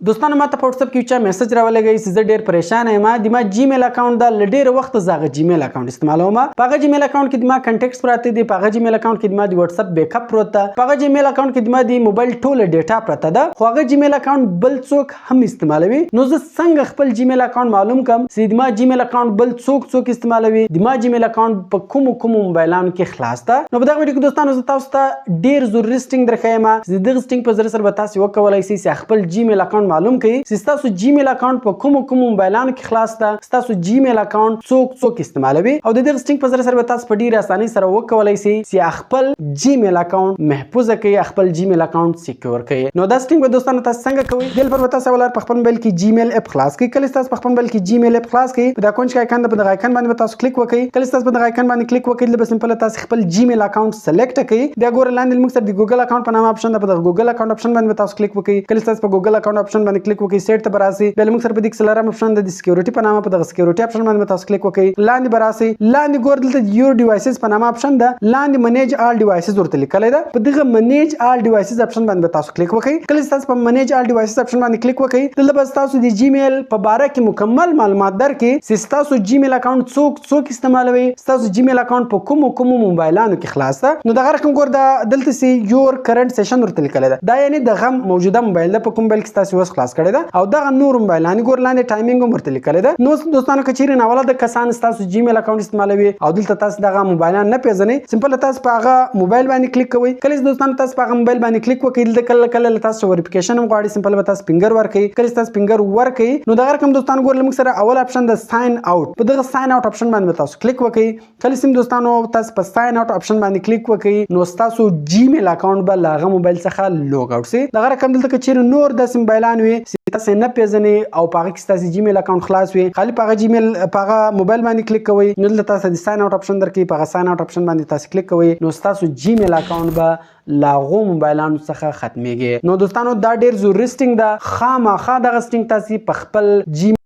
دوستانو ما ته په واتساپ کې چا میسج راولګی چې زه ډیر پریشان یم د ما جیمیل اکاونټ د لډیر وخت زغه جیمیل اکاونټ استعمالوم په هغه جیمیل اکاونټ کې د ما کنټیکټس پراته دي په هغه جیمیل اکاونټ کې د ما د واتساپ بیک اپ پروت ده په هغه جیمیل اکاونټ کې د ما د موبایل ټوله ډیټا پراته ده خو هغه جیمیل اکاونټ بل څوک هم استعمالوي نو زه څنګه خپل جیمیل اکاونټ معلوم کم چې د ما جیمیل اکاونټ بل څوک استعمالوي د ما جیمیل اکاونټ په کوم موبایلانو کې خلاص ده نو په دغه ویډیو کې دوستانو زه تاسو ته ډیر ضروري سټینګ درخایم چې دغه سټینګ په ذریعه سره به تاسو وکولای شئ چې خپل جیمیل اکاونټ معلوم کړئ تاسو جیمیل اکاونټ په کوم موبایلانو کې خلاص ده تاسو جیمیل اکاونټ څوک استعمالوي او د دې سټینګ په ذریعه سره تاسو په ډیره اسانۍ سره وکولای شئ چې خپل جیمیل اکاونټ محفوظ کړئ خپل جیمیل اکاونټ سکیور کړئ نو دا سټینګ به دوستانو تاسو څنګه کوئ دل پر تاسو ولر په خپل موبایل کې جیمیل اپ خلاص کړئ کله تاسو په خپل موبایل کې جیمیل اپ خلاص کړئ په دا کونج کې آیکن په دغه آیکن باندې تاسو کلیک وکړئ کله تاسو په دغه آیکن باندې کلیک وکړئ به سمپل تاسو خپل جیمیل اکاونټ سلیکټ کړئ بیا ګور لاندې موږ سره د ګوګل اکاونټ په نامه اپشن ده په دغه ګوګل اکاونټ اپشن باندې تاسو کلیک وکړئ کله تاسو په ګوګل اکاونټ اپشن باندې کلیک وکړئ سیټ ته براسي بیا موږ سره په دې سلرم اپشن د سکیورټي په نامه په دغه سکیورټي اپشن باندې تاسو کلیک وکړئ لاندې براسي لاندې ګور دلته یور ډیوایسز په نامه اپشن ده لاندې منیج آل ډیوایسز ورته لیکل ده په دغه منیج آل ډیوایسز اپشن باندې تاسو کلیک وکړئ کله تاسو په منیج آل ډیوایسز اپشن باندې کلیک وکړئ دلته بس تاسو د جیمیل په باره کې مکمل معلومات درکړي چې تاسو جیمیل اکاونټ څوک استعمالوي تاسو جیمیل اکاونټ په کوم موبایلانو کې خلاص ده نو دغه رقم ګور ده دلته سي یور کرنٹ سیشن ورته لیکل ده دا یعنی دغه موجوده موبایل ده په کوم موبایل کې تاسو وس خلاص کړی ده او دغه نور موبایلانو ګور لاندې ټایمینګ ورته لیکل ده نو دوستانو کچېرې ناوله د کسان تاسو جیمیل اکاونټ استعمالوي او دلته تاسو دغه موبایلان نه پیژنئ سمپل تاسو په هغه موبایل باندې کلیک کوئ کله دوستانو تاسو په هغه موبایل باندې کلیک وکړئ دلته کله تاسو وریفیکیشن هم غواړئ سمپل تاسو فینګر ورکړئ کله تاسو فینګر ورکړئ نو دغه رقم دوستانو ګور لمک سره اول اپشن د ساين اوټ په دغه ساين اوټ اپشن باندې تاسو کلیک وکړئ کله سم دوستانو تاسو په ساين اوټ اپشن باندې کلیک وکړئ نو تاسو جیمیل اکاونټ به لاغه موبایل څخه لوګ اوټ سي دغه رقم دلته کچېرې نور د موبایلان وي تاسو نه پیژنئ او په هغه کې تاسو جیمیل اکاونټ خلاص وي خالي په هغه جیمیل په هغه موبایل باندې کلیک کوئ نو دلته تاسو د ساين اوټ اپشن درکې په هغه ساين اوټ اپشن باندې تاسو کلیک کوئ نو تاسو جیمیل اکاونټ به لاغو موبایلانو څخه ختميږي نو دوستانو دا ډیر ضروري سټینګ ده خامخا دغه سټینګ تاسو په خپل جیمیل